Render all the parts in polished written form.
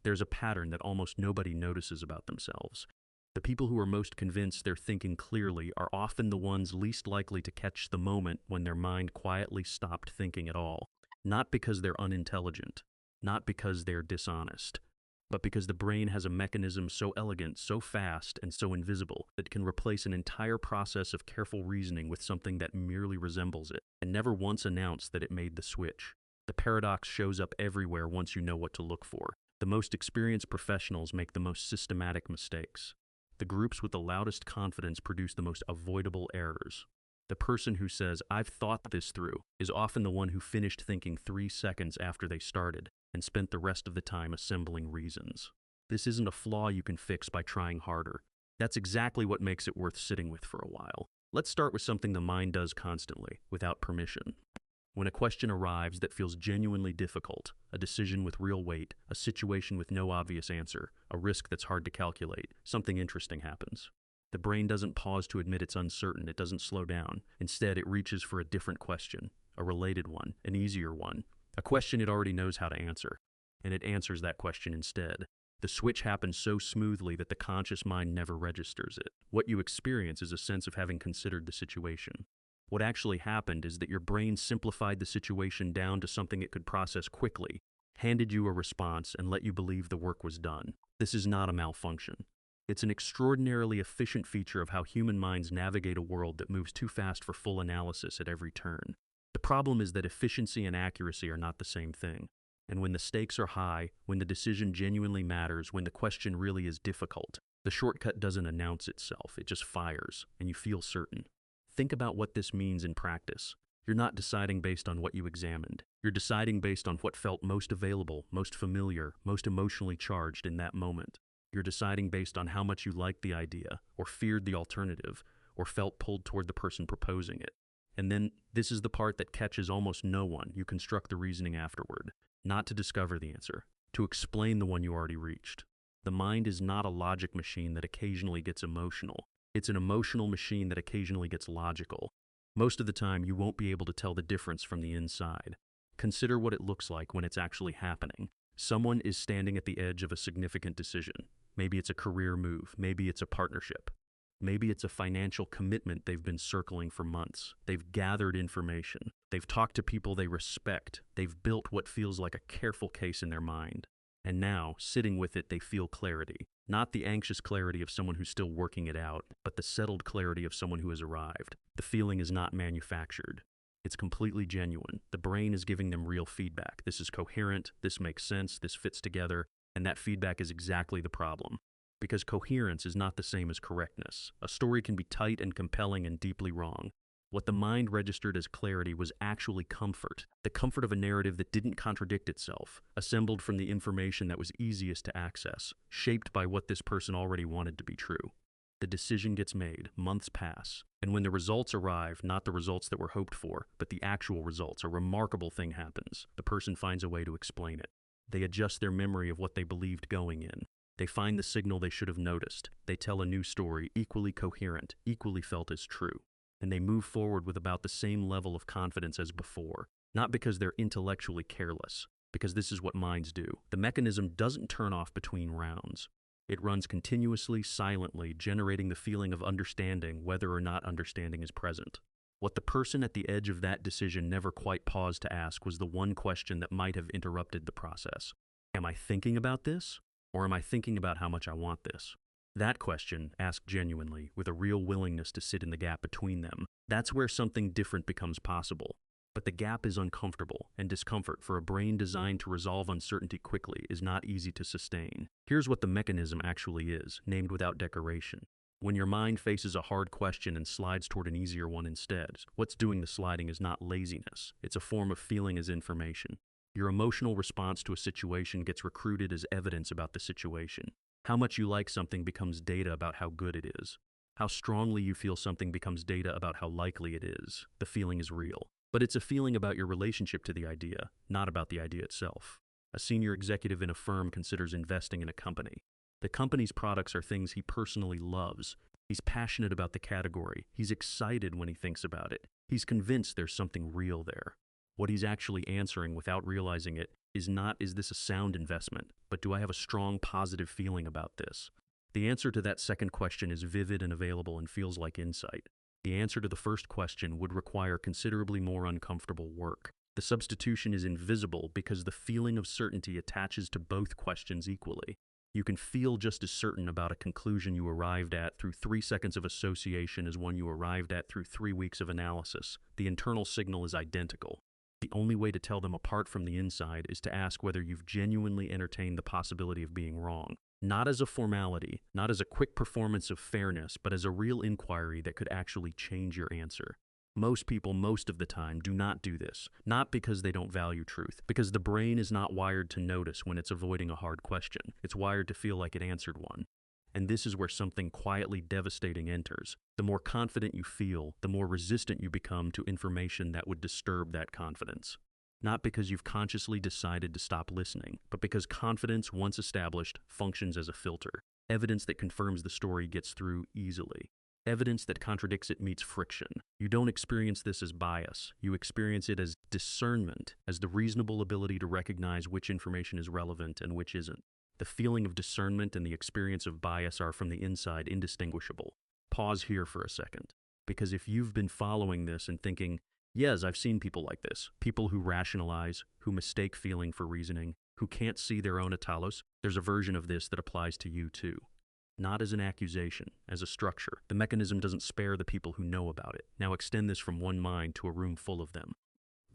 there's a pattern that almost nobody notices about themselves. The people who are most convinced they're thinking clearly are often the ones least likely to catch the moment when their mind quietly stopped thinking at all. Not because they're unintelligent, not because they're dishonest, but because the brain has a mechanism so elegant, so fast, and so invisible that it can replace an entire process of careful reasoning with something that merely resembles it, and never once announce that it made the switch. The paradox shows up everywhere once you know what to look for. The most experienced professionals make the most systematic mistakes. The groups with the loudest confidence produce the most avoidable errors. The person who says, "I've thought this through," is often the one who finished thinking 3 seconds after they started and spent the rest of the time assembling reasons. This isn't a flaw you can fix by trying harder. That's exactly what makes it worth sitting with for a while. Let's start with something the mind does constantly, without permission. When a question arrives that feels genuinely difficult, a decision with real weight, a situation with no obvious answer, a risk that's hard to calculate, something interesting happens. The brain doesn't pause to admit it's uncertain, it doesn't slow down. Instead, it reaches for a different question, a related one, an easier one, a question it already knows how to answer, and it answers that question instead. The switch happens so smoothly that the conscious mind never registers it. What you experience is a sense of having considered the situation. What actually happened is that your brain simplified the situation down to something it could process quickly, handed you a response, and let you believe the work was done. This is not a malfunction. It's an extraordinarily efficient feature of how human minds navigate a world that moves too fast for full analysis at every turn. The problem is that efficiency and accuracy are not the same thing. And when the stakes are high, when the decision genuinely matters, when the question really is difficult, the shortcut doesn't announce itself, it just fires, and you feel certain. Think about what this means in practice. You're not deciding based on what you examined. You're deciding based on what felt most available, most familiar, most emotionally charged in that moment. You're deciding based on how much you liked the idea, or feared the alternative, or felt pulled toward the person proposing it. And then, this is the part that catches almost no one. You construct the reasoning afterward, not to discover the answer, to explain the one you already reached. The mind is not a logic machine that occasionally gets emotional. It's an emotional machine that occasionally gets logical. Most of the time, you won't be able to tell the difference from the inside. Consider what it looks like when it's actually happening. Someone is standing at the edge of a significant decision. Maybe it's a career move. Maybe it's a partnership. Maybe it's a financial commitment they've been circling for months. They've gathered information. They've talked to people they respect. They've built what feels like a careful case in their mind. And now, sitting with it, they feel clarity. Not the anxious clarity of someone who's still working it out, but the settled clarity of someone who has arrived. The feeling is not manufactured. It's completely genuine. The brain is giving them real feedback. This is coherent, this makes sense, this fits together, and that feedback is exactly the problem. Because coherence is not the same as correctness. A story can be tight and compelling and deeply wrong. What the mind registered as clarity was actually comfort, the comfort of a narrative that didn't contradict itself, assembled from the information that was easiest to access, shaped by what this person already wanted to be true. The decision gets made, months pass, and when the results arrive, not the results that were hoped for, but the actual results, a remarkable thing happens. The person finds a way to explain it. They adjust their memory of what they believed going in. They find the signal they should have noticed. They tell a new story, equally coherent, equally felt as true. And they move forward with about the same level of confidence as before, not because they're intellectually careless, because this is what minds do. The mechanism doesn't turn off between rounds. It runs continuously, silently, generating the feeling of understanding whether or not understanding is present. What the person at the edge of that decision never quite paused to ask was the one question that might have interrupted the process. Am I thinking about this? Or am I thinking about how much I want this? That question, asked genuinely, with a real willingness to sit in the gap between them, that's where something different becomes possible. But the gap is uncomfortable, and discomfort for a brain designed to resolve uncertainty quickly is not easy to sustain. Here's what the mechanism actually is, named without decoration. When your mind faces a hard question and slides toward an easier one instead, what's doing the sliding is not laziness. It's a form of feeling as information. Your emotional response to a situation gets recruited as evidence about the situation. How much you like something becomes data about how good it is. How strongly you feel something becomes data about how likely it is. The feeling is real. But it's a feeling about your relationship to the idea, not about the idea itself. A senior executive in a firm considers investing in a company. The company's products are things he personally loves. He's passionate about the category. He's excited when he thinks about it. He's convinced there's something real there. What he's actually answering without realizing it is not, is this a sound investment, but do I have a strong positive feeling about this? The answer to that second question is vivid and available and feels like insight. The answer to the first question would require considerably more uncomfortable work. The substitution is invisible because the feeling of certainty attaches to both questions equally. You can feel just as certain about a conclusion you arrived at through 3 seconds of association as one you arrived at through 3 weeks of analysis. The internal signal is identical. The only way to tell them apart from the inside is to ask whether you've genuinely entertained the possibility of being wrong. Not as a formality, not as a quick performance of fairness, but as a real inquiry that could actually change your answer. Most people, most of the time, do not do this, not because they don't value truth, because the brain is not wired to notice when it's avoiding a hard question. It's wired to feel like it answered one. And this is where something quietly devastating enters. The more confident you feel, the more resistant you become to information that would disturb that confidence. Not because you've consciously decided to stop listening, but because confidence, once established, functions as a filter. Evidence that confirms the story gets through easily. Evidence that contradicts it meets friction. You don't experience this as bias. You experience it as discernment, as the reasonable ability to recognize which information is relevant and which isn't. The feeling of discernment and the experience of bias are from the inside indistinguishable. Pause here for a second. Because if you've been following this and thinking, yes, I've seen people like this, people who rationalize, who mistake feeling for reasoning, who can't see their own atalos, there's a version of this that applies to you too. Not as an accusation, as a structure. The mechanism doesn't spare the people who know about it. Now extend this from one mind to a room full of them.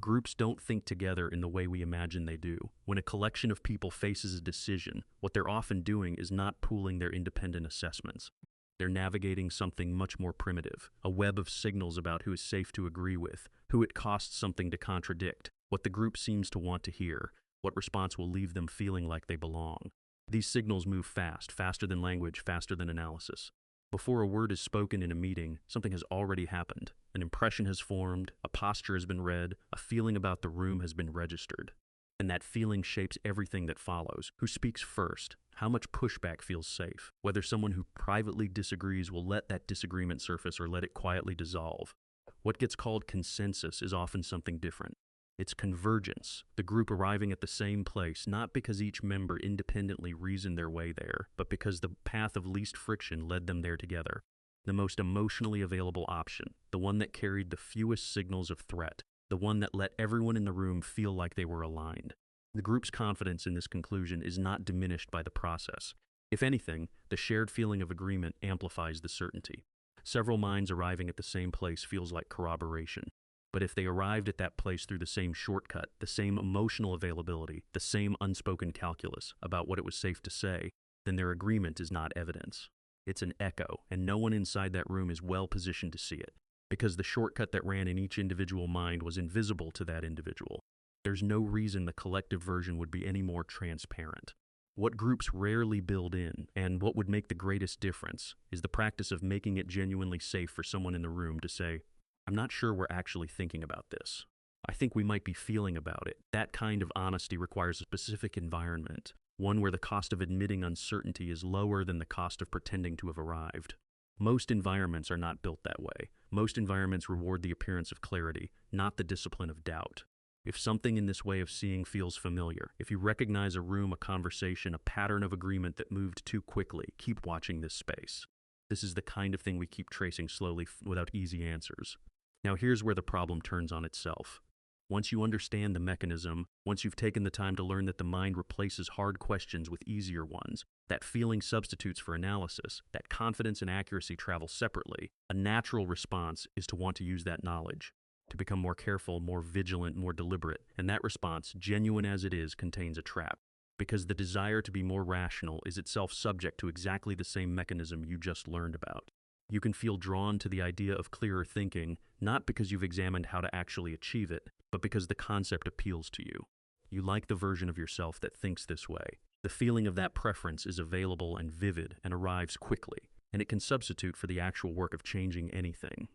Groups don't think together in the way we imagine they do. When a collection of people faces a decision, what they're often doing is not pooling their independent assessments. They're navigating something much more primitive, a web of signals about who is safe to agree with, who it costs something to contradict, what the group seems to want to hear, what response will leave them feeling like they belong. These signals move fast, faster than language, faster than analysis. Before a word is spoken in a meeting, something has already happened. An impression has formed, a posture has been read, a feeling about the room has been registered. And that feeling shapes everything that follows. Who speaks first? How much pushback feels safe? Whether someone who privately disagrees will let that disagreement surface or let it quietly dissolve. What gets called consensus is often something different. It's convergence, the group arriving at the same place, not because each member independently reasoned their way there, but because the path of least friction led them there together. The most emotionally available option, the one that carried the fewest signals of threat, the one that let everyone in the room feel like they were aligned. The group's confidence in this conclusion is not diminished by the process. If anything, the shared feeling of agreement amplifies the certainty. Several minds arriving at the same place feels like corroboration. But if they arrived at that place through the same shortcut, the same emotional availability, the same unspoken calculus about what it was safe to say, then their agreement is not evidence. It's an echo, and no one inside that room is well positioned to see it, because the shortcut that ran in each individual mind was invisible to that individual. There's no reason the collective version would be any more transparent. What groups rarely build in, and what would make the greatest difference, is the practice of making it genuinely safe for someone in the room to say, I'm not sure we're actually thinking about this. I think we might be feeling about it. That kind of honesty requires a specific environment, one where the cost of admitting uncertainty is lower than the cost of pretending to have arrived. Most environments are not built that way. Most environments reward the appearance of clarity, not the discipline of doubt. If something in this way of seeing feels familiar, if you recognize a room, a conversation, a pattern of agreement that moved too quickly, keep watching this space. This is the kind of thing we keep tracing slowly without easy answers. Now here's where the problem turns on itself. Once you understand the mechanism, once you've taken the time to learn that the mind replaces hard questions with easier ones, that feeling substitutes for analysis, that confidence and accuracy travel separately, a natural response is to want to use that knowledge, to become more careful, more vigilant, more deliberate, and that response, genuine as it is, contains a trap. Because the desire to be more rational is itself subject to exactly the same mechanism you just learned about. You can feel drawn to the idea of clearer thinking, not because you've examined how to actually achieve it, but because the concept appeals to you. You like the version of yourself that thinks this way. The feeling of that preference is available and vivid and arrives quickly, and it can substitute for the actual work of changing anything.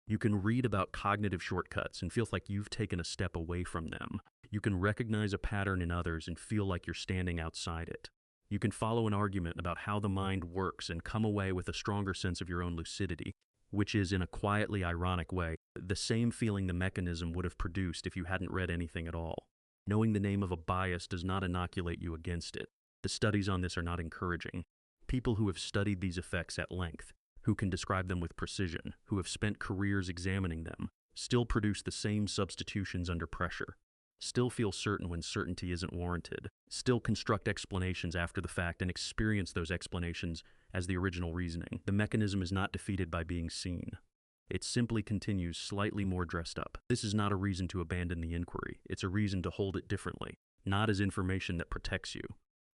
You can read about cognitive shortcuts and feel like you've taken a step away from them. You can recognize a pattern in others and feel like you're standing outside it. You can follow an argument about how the mind works and come away with a stronger sense of your own lucidity. which is, in a quietly ironic way, the same feeling the mechanism would have produced if you hadn't read anything at all. Knowing the name of a bias does not inoculate you against it. The studies on this are not encouraging. People who have studied these effects at length, who can describe them with precision, who have spent careers examining them, still produce the same substitutions under pressure, still feel certain when certainty isn't warranted, still construct explanations after the fact and experience those explanations as the original reasoning. The mechanism is not defeated by being seen. It simply continues slightly more dressed up. This is not a reason to abandon the inquiry. It's a reason to hold it differently, not as information that protects you,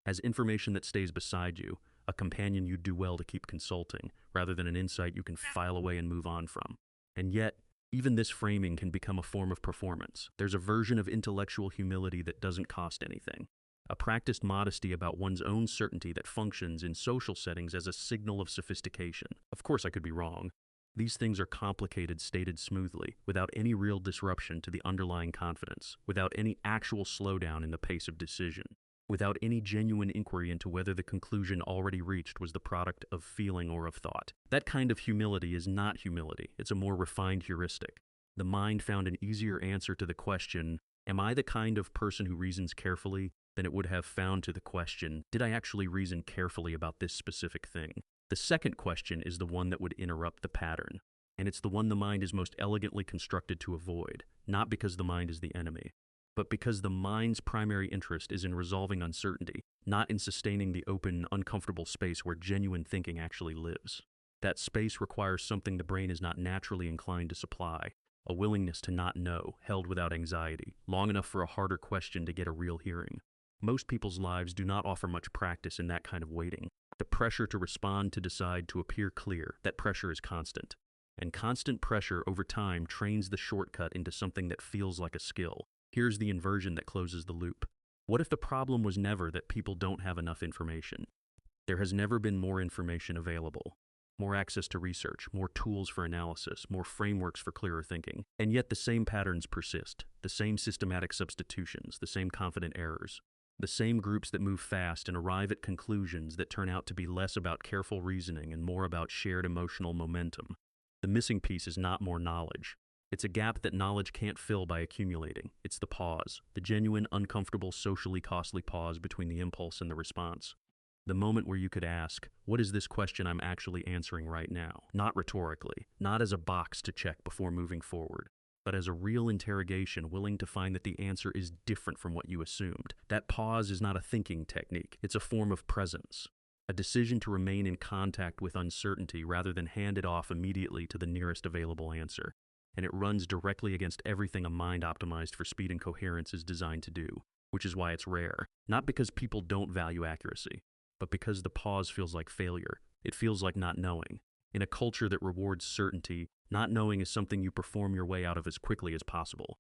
as information that stays beside you, a companion you'd do well to keep consulting, rather than an insight you can file away and move on from. And yet, even this framing can become a form of performance. There's a version of intellectual humility that doesn't cost anything, a practiced modesty about one's own certainty that functions in social settings as a signal of sophistication. Of course, I could be wrong. These things are complicated stated smoothly, without any real disruption to the underlying confidence, without any actual slowdown in the pace of decision, without any genuine inquiry into whether the conclusion already reached was the product of feeling or of thought. That kind of humility is not humility. It's a more refined heuristic. The mind found an easier answer to the question, am I the kind of person who reasons carefully, than it would have found to the question, did I actually reason carefully about this specific thing? The second question is the one that would interrupt the pattern, and it's the one the mind is most elegantly constructed to avoid, not because the mind is the enemy, but because the mind's primary interest is in resolving uncertainty, not in sustaining the open, uncomfortable space where genuine thinking actually lives. That space requires something the brain is not naturally inclined to supply, a willingness to not know, held without anxiety, long enough for a harder question to get a real hearing. Most people's lives do not offer much practice in that kind of waiting. The pressure to respond, to decide, to appear clear, that pressure is constant. And constant pressure over time trains the shortcut into something that feels like a skill. Here's the inversion that closes the loop. What if the problem was never that people don't have enough information? There has never been more information available, more access to research, more tools for analysis, more frameworks for clearer thinking. And yet the same patterns persist, the same systematic substitutions, the same confident errors. The same groups that move fast and arrive at conclusions that turn out to be less about careful reasoning and more about shared emotional momentum. The missing piece is not more knowledge. It's a gap that knowledge can't fill by accumulating. It's the pause, the genuine, uncomfortable, socially costly pause between the impulse and the response. The moment where you could ask, what is this question I'm actually answering right now? Not rhetorically, not as a box to check before moving forward, but as a real interrogation willing to find that the answer is different from what you assumed. That pause is not a thinking technique. It's a form of presence, a decision to remain in contact with uncertainty rather than hand it off immediately to the nearest available answer. And it runs directly against everything a mind optimized for speed and coherence is designed to do, which is why it's rare. Not because people don't value accuracy, but because the pause feels like failure. It feels like not knowing. In a culture that rewards certainty, not knowing is something you perform your way out of as quickly as possible.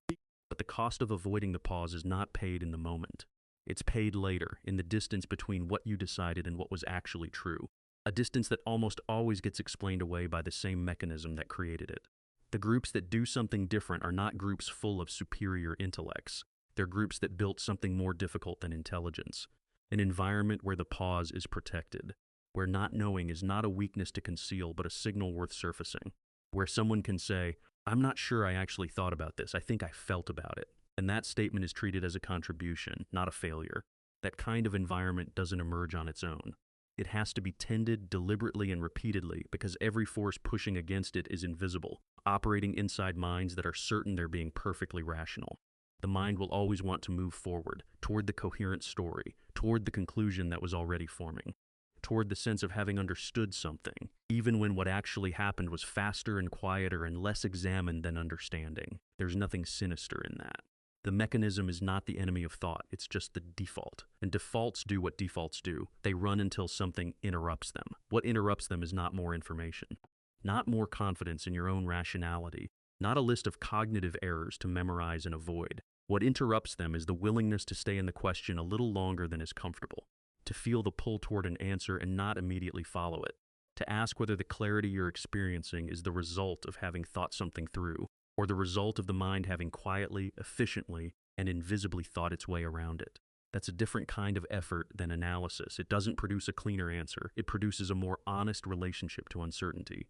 But the cost of avoiding the pause is not paid in the moment. It's paid later, in the distance between what you decided and what was actually true. A distance that almost always gets explained away by the same mechanism that created it. The groups that do something different are not groups full of superior intellects. They're groups that built something more difficult than intelligence. An environment where the pause is protected, where not knowing is not a weakness to conceal but a signal worth surfacing, where someone can say, I'm not sure I actually thought about this, I think I felt about it. And that statement is treated as a contribution, not a failure. That kind of environment doesn't emerge on its own. It has to be tended deliberately and repeatedly because every force pushing against it is invisible, operating inside minds that are certain they're being perfectly rational. The mind will always want to move forward, toward the coherent story, toward the conclusion that was already forming, toward the sense of having understood something, even when what actually happened was faster and quieter and less examined than understanding. There's nothing sinister in that. The mechanism is not the enemy of thought, it's just the default. And defaults do what defaults do. They run until something interrupts them. What interrupts them is not more information, not more confidence in your own rationality, not a list of cognitive errors to memorize and avoid. What interrupts them is the willingness to stay in the question a little longer than is comfortable, to feel the pull toward an answer and not immediately follow it, to ask whether the clarity you're experiencing is the result of having thought something through, or the result of the mind having quietly, efficiently, and invisibly thought its way around it. That's a different kind of effort than analysis. It doesn't produce a cleaner answer. It produces a more honest relationship to uncertainty.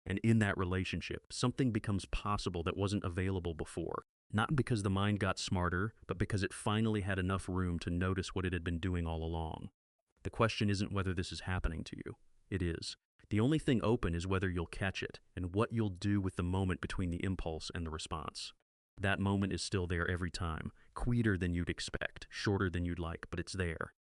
And in that relationship, something becomes possible that wasn't available before. Not because the mind got smarter, but because it finally had enough room to notice what it had been doing all along. The question isn't whether this is happening to you. It is. The only thing open is whether you'll catch it and what you'll do with the moment between the impulse and the response. That moment is still there every time, quieter than you'd expect, shorter than you'd like, but it's there.